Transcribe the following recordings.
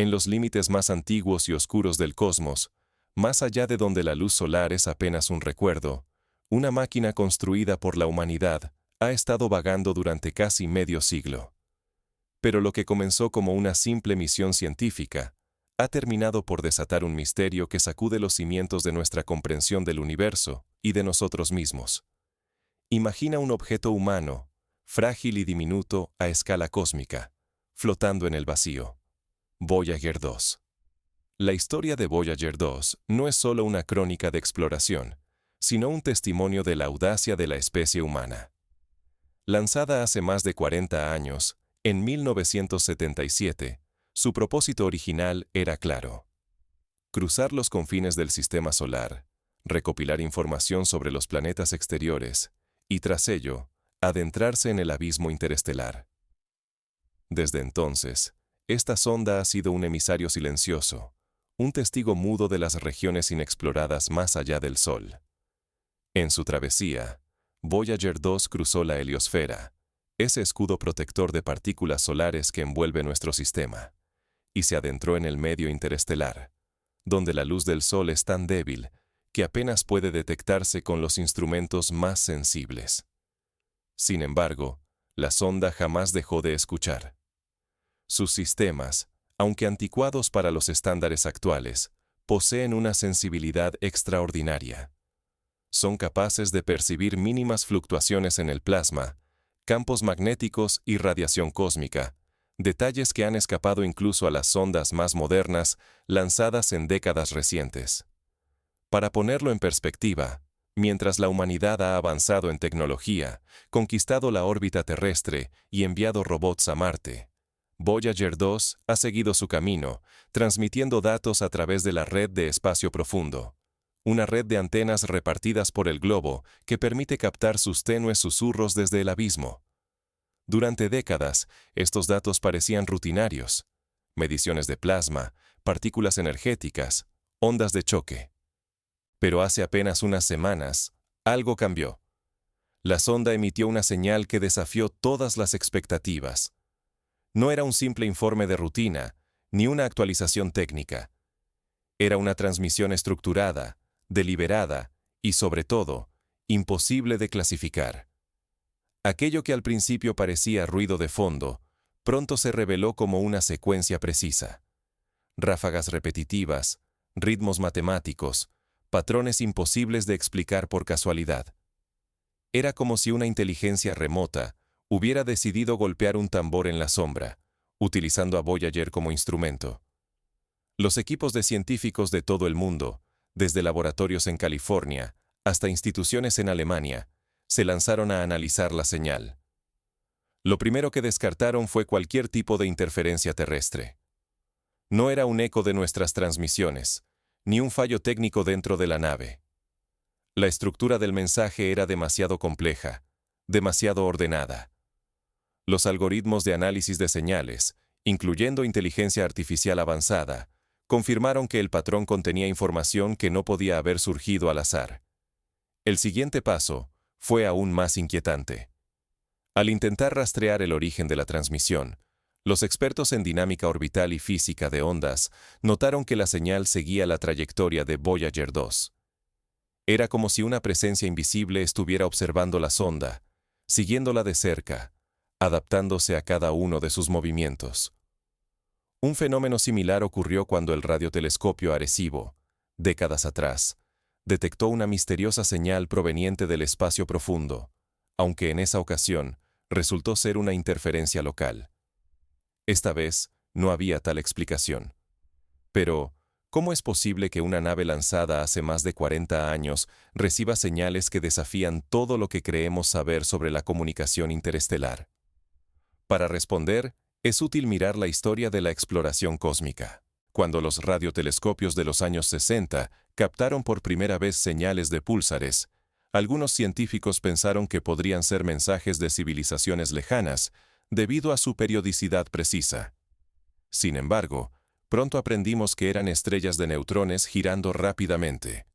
En los límites más antiguos y oscuros del cosmos, más allá de donde la luz solar es apenas un recuerdo, una máquina construida por la humanidad ha estado vagando durante casi medio siglo. Pero lo que comenzó como una simple misión científica, ha terminado por desatar un misterio que sacude los cimientos de nuestra comprensión del universo y de nosotros mismos. Imagina un objeto humano, frágil y diminuto a escala cósmica, flotando en el vacío. Voyager 2. La historia de Voyager 2 no es solo una crónica de exploración, sino un testimonio de la audacia de la especie humana. Lanzada hace más de 40 años, en 1977, su propósito original era claro: cruzar los confines del sistema solar, recopilar información sobre los planetas exteriores y, tras ello, adentrarse en el abismo interestelar. Desde entonces, esta sonda ha sido un emisario silencioso, un testigo mudo de las regiones inexploradas más allá del Sol. En su travesía, Voyager 2 cruzó la heliosfera, ese escudo protector de partículas solares que envuelve nuestro sistema, y se adentró en el medio interestelar, donde la luz del Sol es tan débil que apenas puede detectarse con los instrumentos más sensibles. Sin embargo, la sonda jamás dejó de escuchar. Sus sistemas, aunque anticuados para los estándares actuales, poseen una sensibilidad extraordinaria. Son capaces de percibir mínimas fluctuaciones en el plasma, campos magnéticos y radiación cósmica, detalles que han escapado incluso a las sondas más modernas lanzadas en décadas recientes. Para ponerlo en perspectiva, mientras la humanidad ha avanzado en tecnología, conquistado la órbita terrestre y enviado robots a Marte, Voyager 2 ha seguido su camino, transmitiendo datos a través de la red de espacio profundo, una red de antenas repartidas por el globo que permite captar sus tenues susurros desde el abismo. Durante décadas, estos datos parecían rutinarios: mediciones de plasma, partículas energéticas, ondas de choque. Pero hace apenas unas semanas, algo cambió. La sonda emitió una señal que desafió todas las expectativas. No era un simple informe de rutina, ni una actualización técnica. Era una transmisión estructurada, deliberada y, sobre todo, imposible de clasificar. Aquello que al principio parecía ruido de fondo, pronto se reveló como una secuencia precisa. Ráfagas repetitivas, ritmos matemáticos, patrones imposibles de explicar por casualidad. Era como si una inteligencia remota hubiera decidido golpear un tambor en la sombra, utilizando a Voyager como instrumento. Los equipos de científicos de todo el mundo, desde laboratorios en California hasta instituciones en Alemania, se lanzaron a analizar la señal. Lo primero que descartaron fue cualquier tipo de interferencia terrestre. No era un eco de nuestras transmisiones, ni un fallo técnico dentro de la nave. La estructura del mensaje era demasiado compleja, demasiado ordenada. Los algoritmos de análisis de señales, incluyendo inteligencia artificial avanzada, confirmaron que el patrón contenía información que no podía haber surgido al azar. El siguiente paso fue aún más inquietante. Al intentar rastrear el origen de la transmisión, los expertos en dinámica orbital y física de ondas notaron que la señal seguía la trayectoria de Voyager 2. Era como si una presencia invisible estuviera observando la sonda, siguiéndola de cerca, adaptándose a cada uno de sus movimientos. Un fenómeno similar ocurrió cuando el radiotelescopio Arecibo, décadas atrás, detectó una misteriosa señal proveniente del espacio profundo, aunque en esa ocasión resultó ser una interferencia local. Esta vez no había tal explicación. Pero, ¿cómo es posible que una nave lanzada hace más de 40 años reciba señales que desafían todo lo que creemos saber sobre la comunicación interestelar? Para responder, es útil mirar la historia de la exploración cósmica. Cuando los radiotelescopios de los años 60 captaron por primera vez señales de púlsares, algunos científicos pensaron que podrían ser mensajes de civilizaciones lejanas debido a su periodicidad precisa. Sin embargo, pronto aprendimos que eran estrellas de neutrones girando rápidamente.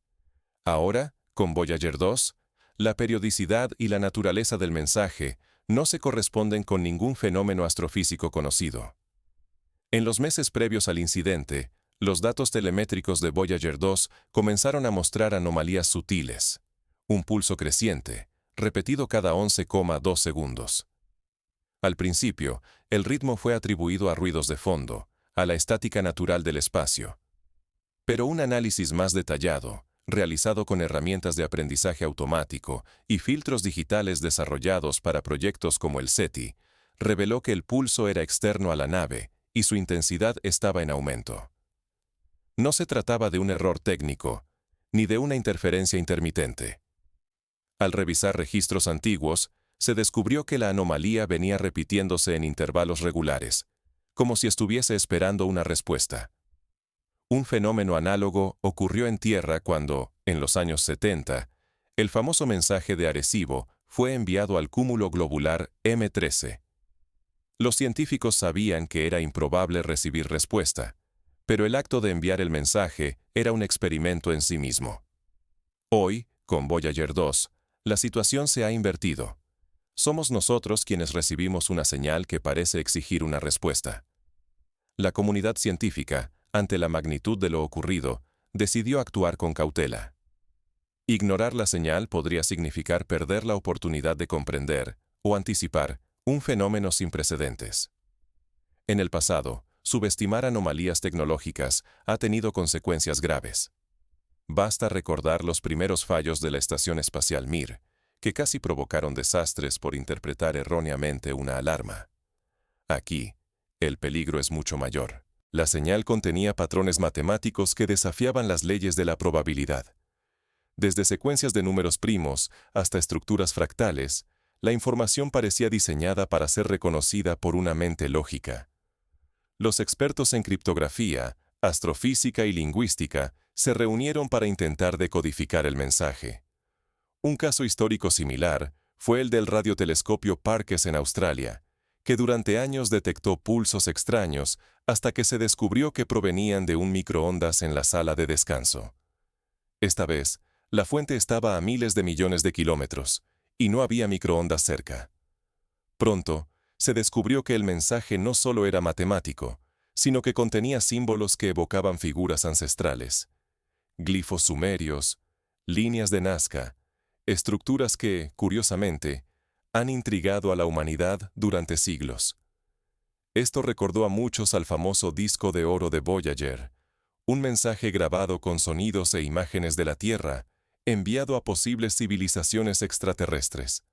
Ahora, con Voyager 2, la periodicidad y la naturaleza del mensaje no se corresponden con ningún fenómeno astrofísico conocido. En los meses previos al incidente, los datos telemétricos de Voyager 2 comenzaron a mostrar anomalías sutiles. Un pulso creciente, repetido cada 11,2 segundos. Al principio, el ritmo fue atribuido a ruidos de fondo, a la estática natural del espacio. Pero un análisis más detallado, realizado con herramientas de aprendizaje automático y filtros digitales desarrollados para proyectos como el SETI, reveló que el pulso era externo a la nave y su intensidad estaba en aumento. No se trataba de un error técnico, ni de una interferencia intermitente. Al revisar registros antiguos, se descubrió que la anomalía venía repitiéndose en intervalos regulares, como si estuviese esperando una respuesta. Un fenómeno análogo ocurrió en Tierra cuando, en los años 70, el famoso mensaje de Arecibo fue enviado al cúmulo globular M13. Los científicos sabían que era improbable recibir respuesta, pero el acto de enviar el mensaje era un experimento en sí mismo. Hoy, con Voyager 2, la situación se ha invertido. Somos nosotros quienes recibimos una señal que parece exigir una respuesta. La comunidad científica, ante la magnitud de lo ocurrido, decidió actuar con cautela. Ignorar la señal podría significar perder la oportunidad de comprender, o anticipar, un fenómeno sin precedentes. En el pasado, subestimar anomalías tecnológicas ha tenido consecuencias graves. Basta recordar los primeros fallos de la Estación Espacial Mir, que casi provocaron desastres por interpretar erróneamente una alarma. Aquí, el peligro es mucho mayor. La señal contenía patrones matemáticos que desafiaban las leyes de la probabilidad. Desde secuencias de números primos hasta estructuras fractales, la información parecía diseñada para ser reconocida por una mente lógica. Los expertos en criptografía, astrofísica y lingüística se reunieron para intentar decodificar el mensaje. Un caso histórico similar fue el del radiotelescopio Parkes en Australia, que durante años detectó pulsos extraños hasta que se descubrió que provenían de un microondas en la sala de descanso. Esta vez, la fuente estaba a miles de millones de kilómetros, y no había microondas cerca. Pronto, se descubrió que el mensaje no solo era matemático, sino que contenía símbolos que evocaban figuras ancestrales. Glifos sumerios, líneas de Nazca, estructuras que, curiosamente, han intrigado a la humanidad durante siglos. Esto recordó a muchos al famoso disco de oro de Voyager, un mensaje grabado con sonidos e imágenes de la Tierra, enviado a posibles civilizaciones extraterrestres.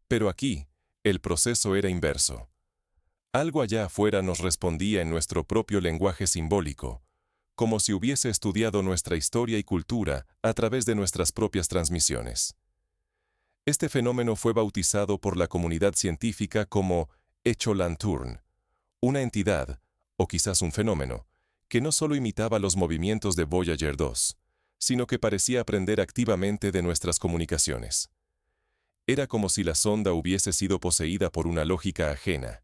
Pero aquí, el proceso era inverso. Algo allá afuera nos respondía en nuestro propio lenguaje simbólico, como si hubiese estudiado nuestra historia y cultura a través de nuestras propias transmisiones. Este fenómeno fue bautizado por la comunidad científica como Hecho Lantern, una entidad, o quizás un fenómeno, que no solo imitaba los movimientos de Voyager 2, sino que parecía aprender activamente de nuestras comunicaciones. Era como si la sonda hubiese sido poseída por una lógica ajena,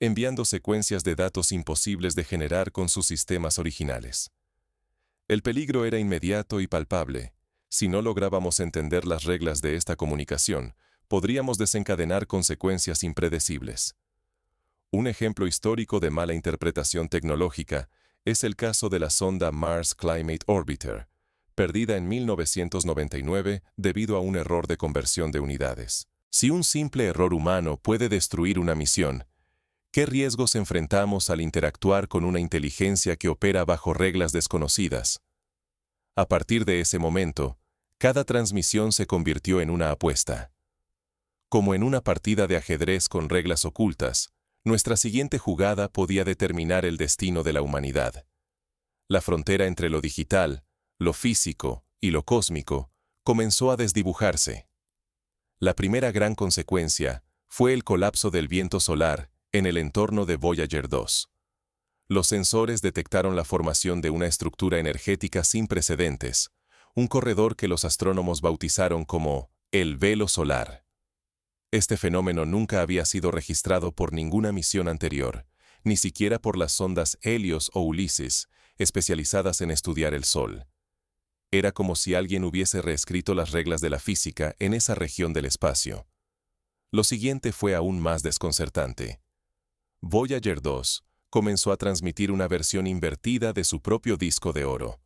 enviando secuencias de datos imposibles de generar con sus sistemas originales. El peligro era inmediato y palpable. Si no lográbamos entender las reglas de esta comunicación, podríamos desencadenar consecuencias impredecibles. Un ejemplo histórico de mala interpretación tecnológica es el caso de la sonda Mars Climate Orbiter, perdida en 1999 debido a un error de conversión de unidades. Si un simple error humano puede destruir una misión, ¿qué riesgos enfrentamos al interactuar con una inteligencia que opera bajo reglas desconocidas? A partir de ese momento, cada transmisión se convirtió en una apuesta. Como en una partida de ajedrez con reglas ocultas, nuestra siguiente jugada podía determinar el destino de la humanidad. La frontera entre lo digital, lo físico y lo cósmico comenzó a desdibujarse. La primera gran consecuencia fue el colapso del viento solar en el entorno de Voyager 2. Los sensores detectaron la formación de una estructura energética sin precedentes, un corredor que los astrónomos bautizaron como el velo solar. Este fenómeno nunca había sido registrado por ninguna misión anterior, ni siquiera por las sondas Helios o Ulises, especializadas en estudiar el Sol. Era como si alguien hubiese reescrito las reglas de la física en esa región del espacio. Lo siguiente fue aún más desconcertante. Voyager 2, comenzó a transmitir una versión invertida de su propio disco de oro.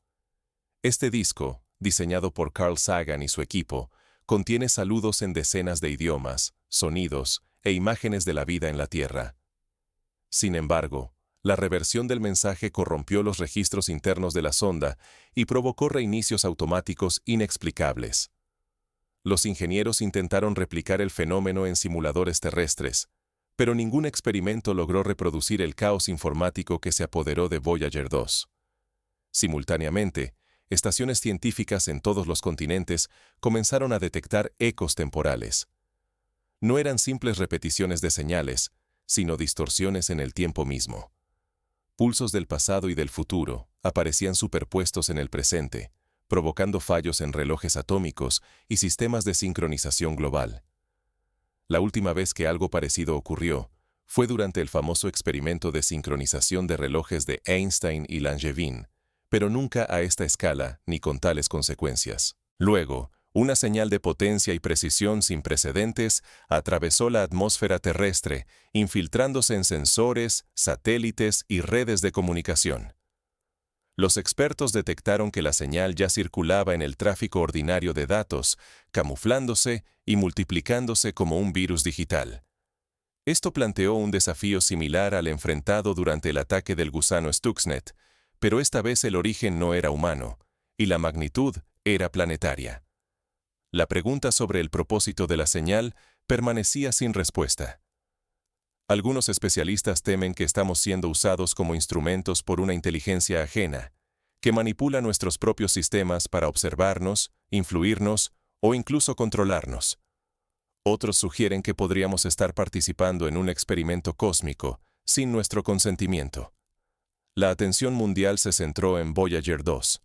Este disco, diseñado por Carl Sagan y su equipo, contiene saludos en decenas de idiomas, sonidos e imágenes de la vida en la Tierra. Sin embargo, la reversión del mensaje corrompió los registros internos de la sonda y provocó reinicios automáticos inexplicables. Los ingenieros intentaron replicar el fenómeno en simuladores terrestres, pero ningún experimento logró reproducir el caos informático que se apoderó de Voyager 2. Simultáneamente, estaciones científicas en todos los continentes comenzaron a detectar ecos temporales. No eran simples repeticiones de señales, sino distorsiones en el tiempo mismo. Pulsos del pasado y del futuro aparecían superpuestos en el presente, provocando fallos en relojes atómicos y sistemas de sincronización global. La última vez que algo parecido ocurrió fue durante el famoso experimento de sincronización de relojes de Einstein y Langevin, pero nunca a esta escala ni con tales consecuencias. Luego, una señal de potencia y precisión sin precedentes atravesó la atmósfera terrestre, infiltrándose en sensores, satélites y redes de comunicación. Los expertos detectaron que la señal ya circulaba en el tráfico ordinario de datos, camuflándose y multiplicándose como un virus digital. Esto planteó un desafío similar al enfrentado durante el ataque del gusano Stuxnet, pero esta vez el origen no era humano, y la magnitud era planetaria. La pregunta sobre el propósito de la señal permanecía sin respuesta. Algunos especialistas temen que estamos siendo usados como instrumentos por una inteligencia ajena, que manipula nuestros propios sistemas para observarnos, influirnos o incluso controlarnos. Otros sugieren que podríamos estar participando en un experimento cósmico, sin nuestro consentimiento. La atención mundial se centró en Voyager 2.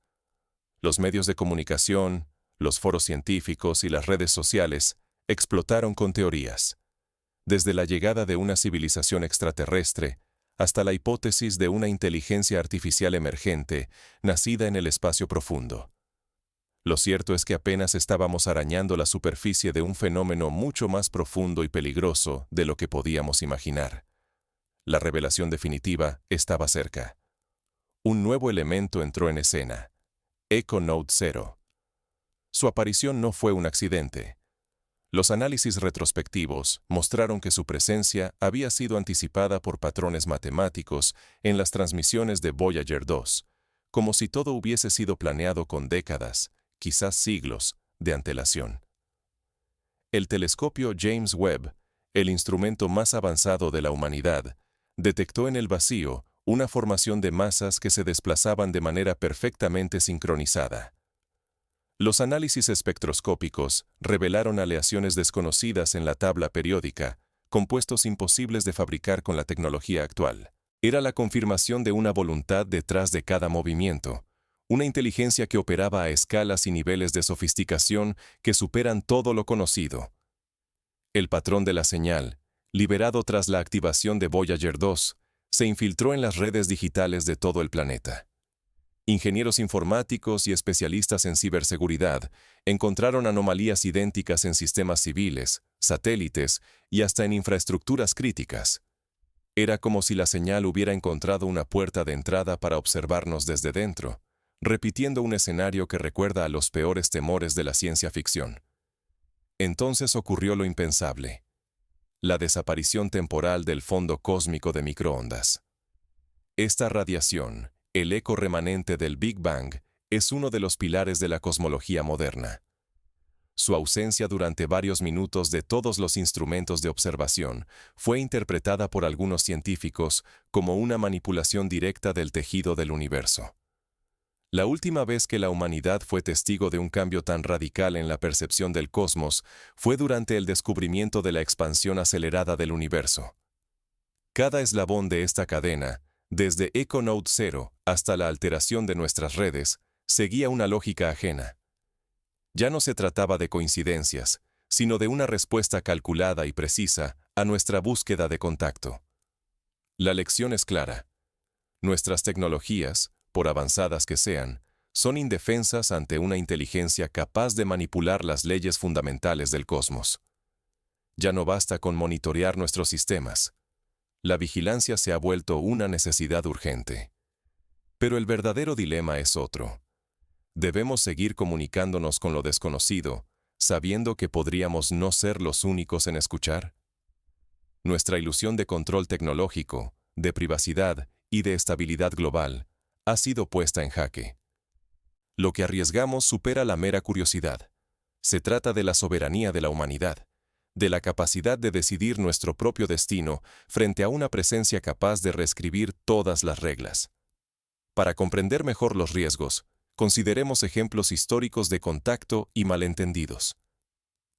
Los medios de comunicación, los foros científicos y las redes sociales explotaron con teorías. Desde la llegada de una civilización extraterrestre hasta la hipótesis de una inteligencia artificial emergente nacida en el espacio profundo. Lo cierto es que apenas estábamos arañando la superficie de un fenómeno mucho más profundo y peligroso de lo que podíamos imaginar. La revelación definitiva estaba cerca. Un nuevo elemento entró en escena: EchoNote 0. Su aparición no fue un accidente. Los análisis retrospectivos mostraron que su presencia había sido anticipada por patrones matemáticos en las transmisiones de Voyager 2, como si todo hubiese sido planeado con décadas, quizás siglos, de antelación. El telescopio James Webb, el instrumento más avanzado de la humanidad, detectó en el vacío una formación de masas que se desplazaban de manera perfectamente sincronizada. Los análisis espectroscópicos revelaron aleaciones desconocidas en la tabla periódica, compuestos imposibles de fabricar con la tecnología actual. Era la confirmación de una voluntad detrás de cada movimiento, una inteligencia que operaba a escalas y niveles de sofisticación que superan todo lo conocido. El patrón de la señal, liberado tras la activación de Voyager 2, se infiltró en las redes digitales de todo el planeta. Ingenieros informáticos y especialistas en ciberseguridad encontraron anomalías idénticas en sistemas civiles, satélites y hasta en infraestructuras críticas. Era como si la señal hubiera encontrado una puerta de entrada para observarnos desde dentro, repitiendo un escenario que recuerda a los peores temores de la ciencia ficción. Entonces ocurrió lo impensable: la desaparición temporal del fondo cósmico de microondas. Esta radiación, el eco remanente del Big Bang, es uno de los pilares de la cosmología moderna. Su ausencia durante varios minutos de todos los instrumentos de observación fue interpretada por algunos científicos como una manipulación directa del tejido del universo. La última vez que la humanidad fue testigo de un cambio tan radical en la percepción del cosmos fue durante el descubrimiento de la expansión acelerada del universo. Cada eslabón de esta cadena, desde EchoNote 0 hasta la alteración de nuestras redes, seguía una lógica ajena. Ya no se trataba de coincidencias, sino de una respuesta calculada y precisa a nuestra búsqueda de contacto. La lección es clara. Nuestras tecnologías, por avanzadas que sean, son indefensas ante una inteligencia capaz de manipular las leyes fundamentales del cosmos. Ya no basta con monitorear nuestros sistemas. La vigilancia se ha vuelto una necesidad urgente. Pero el verdadero dilema es otro. ¿Debemos seguir comunicándonos con lo desconocido, sabiendo que podríamos no ser los únicos en escuchar? Nuestra ilusión de control tecnológico, de privacidad y de estabilidad global ha sido puesta en jaque. Lo que arriesgamos supera la mera curiosidad. Se trata de la soberanía de la humanidad, de la capacidad de decidir nuestro propio destino frente a una presencia capaz de reescribir todas las reglas. Para comprender mejor los riesgos, consideremos ejemplos históricos de contacto y malentendidos.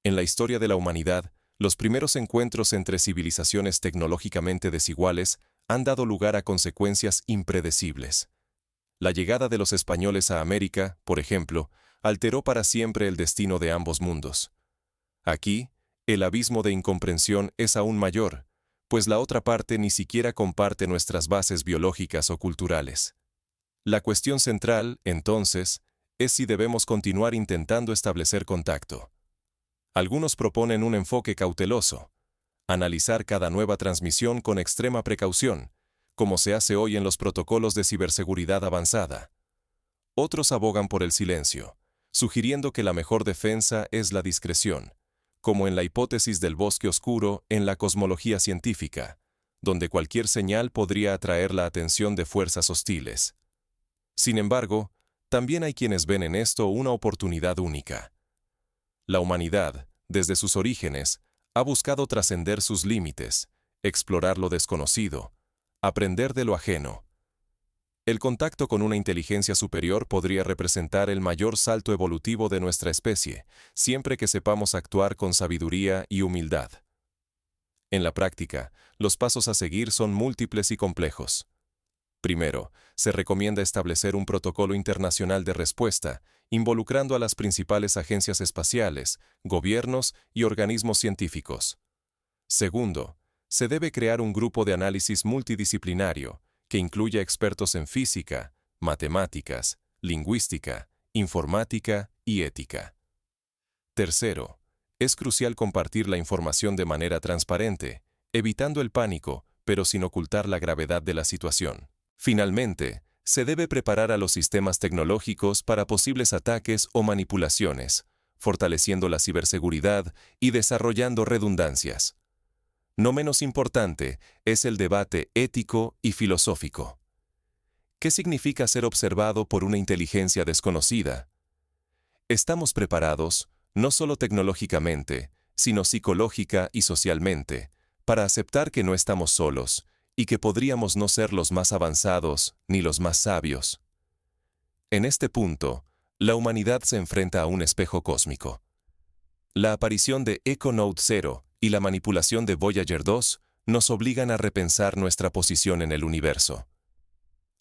En la historia de la humanidad, los primeros encuentros entre civilizaciones tecnológicamente desiguales han dado lugar a consecuencias impredecibles. La llegada de los españoles a América, por ejemplo, alteró para siempre el destino de ambos mundos. Aquí, el abismo de incomprensión es aún mayor, pues la otra parte ni siquiera comparte nuestras bases biológicas o culturales. La cuestión central, entonces, es si debemos continuar intentando establecer contacto. Algunos proponen un enfoque cauteloso, analizar cada nueva transmisión con extrema precaución, como se hace hoy en los protocolos de ciberseguridad avanzada. Otros abogan por el silencio, sugiriendo que la mejor defensa es la discreción, como en la hipótesis del bosque oscuro en la cosmología científica, donde cualquier señal podría atraer la atención de fuerzas hostiles. Sin embargo, también hay quienes ven en esto una oportunidad única. La humanidad, desde sus orígenes, ha buscado trascender sus límites, explorar lo desconocido, aprender de lo ajeno. El contacto con una inteligencia superior podría representar el mayor salto evolutivo de nuestra especie, siempre que sepamos actuar con sabiduría y humildad. En la práctica, los pasos a seguir son múltiples y complejos. Primero, se recomienda establecer un protocolo internacional de respuesta, involucrando a las principales agencias espaciales, gobiernos y organismos científicos. Segundo, se debe crear un grupo de análisis multidisciplinario, que incluya expertos en física, matemáticas, lingüística, informática y ética. Tercero, es crucial compartir la información de manera transparente, evitando el pánico, pero sin ocultar la gravedad de la situación. Finalmente, se debe preparar a los sistemas tecnológicos para posibles ataques o manipulaciones, fortaleciendo la ciberseguridad y desarrollando redundancias. No menos importante es el debate ético y filosófico. ¿Qué significa ser observado por una inteligencia desconocida? ¿Estamos preparados, no solo tecnológicamente, sino psicológica y socialmente, para aceptar que no estamos solos y que podríamos no ser los más avanzados ni los más sabios? En este punto, la humanidad se enfrenta a un espejo cósmico. La aparición de EcoNote 0 y la manipulación de Voyager 2 nos obligan a repensar nuestra posición en el universo.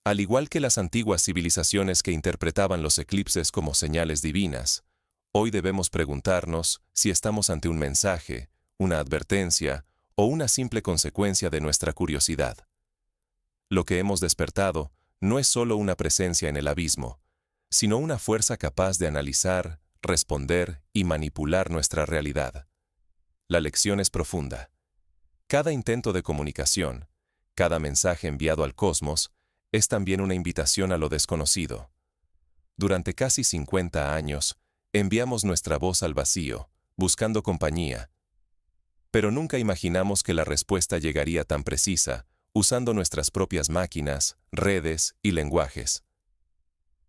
Al igual que las antiguas civilizaciones que interpretaban los eclipses como señales divinas, hoy debemos preguntarnos si estamos ante un mensaje, una advertencia o una simple consecuencia de nuestra curiosidad. Lo que hemos despertado no es solo una presencia en el abismo, sino una fuerza capaz de analizar, responder y manipular nuestra realidad. La lección es profunda. Cada intento de comunicación, cada mensaje enviado al cosmos, es también una invitación a lo desconocido. Durante casi 50 años, enviamos nuestra voz al vacío, buscando compañía. Pero nunca imaginamos que la respuesta llegaría tan precisa, usando nuestras propias máquinas, redes y lenguajes.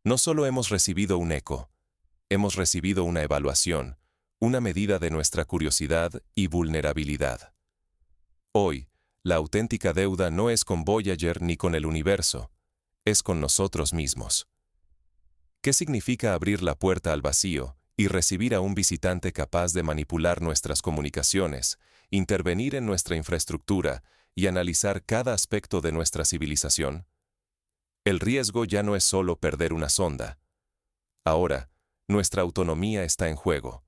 No solo hemos recibido un eco, hemos recibido una evaluación, una medida de nuestra curiosidad y vulnerabilidad. Hoy, la auténtica deuda no es con Voyager ni con el universo, es con nosotros mismos. ¿Qué significa abrir la puerta al vacío y recibir a un visitante capaz de manipular nuestras comunicaciones, intervenir en nuestra infraestructura y analizar cada aspecto de nuestra civilización? El riesgo ya no es solo perder una sonda. Ahora, nuestra autonomía está en juego.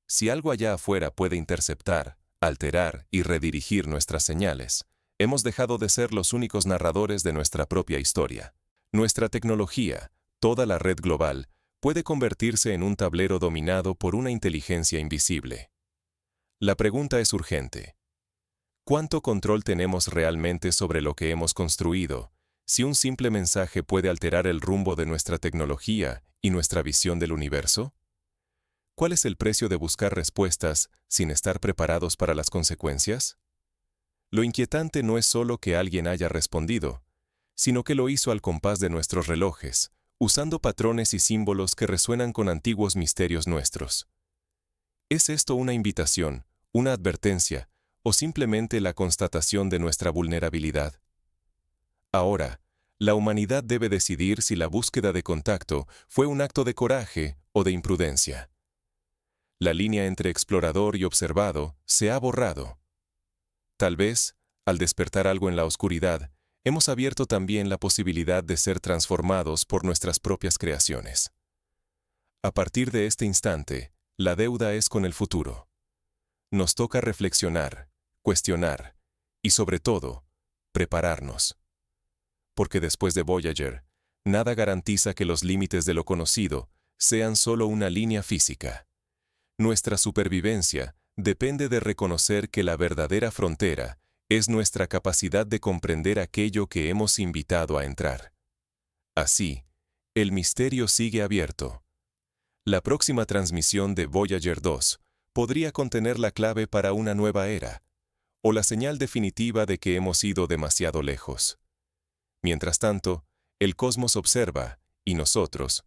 Si algo allá afuera puede interceptar, alterar y redirigir nuestras señales, hemos dejado de ser los únicos narradores de nuestra propia historia. Nuestra tecnología, toda la red global, puede convertirse en un tablero dominado por una inteligencia invisible. La pregunta es urgente. ¿Cuánto control tenemos realmente sobre lo que hemos construido, si un simple mensaje puede alterar el rumbo de nuestra tecnología y nuestra visión del universo? ¿Cuál es el precio de buscar respuestas sin estar preparados para las consecuencias? Lo inquietante no es solo que alguien haya respondido, sino que lo hizo al compás de nuestros relojes, usando patrones y símbolos que resuenan con antiguos misterios nuestros. ¿Es esto una invitación, una advertencia, o simplemente la constatación de nuestra vulnerabilidad? Ahora, la humanidad debe decidir si la búsqueda de contacto fue un acto de coraje o de imprudencia. La línea entre explorador y observado se ha borrado. Tal vez, al despertar algo en la oscuridad, hemos abierto también la posibilidad de ser transformados por nuestras propias creaciones. A partir de este instante, la deuda es con el futuro. Nos toca reflexionar, cuestionar y, sobre todo, prepararnos. Porque después de Voyager, nada garantiza que los límites de lo conocido sean solo una línea física. Nuestra supervivencia depende de reconocer que la verdadera frontera es nuestra capacidad de comprender aquello que hemos invitado a entrar. Así, el misterio sigue abierto. La próxima transmisión de Voyager 2 podría contener la clave para una nueva era, o la señal definitiva de que hemos ido demasiado lejos. Mientras tanto, el cosmos observa, y nosotros,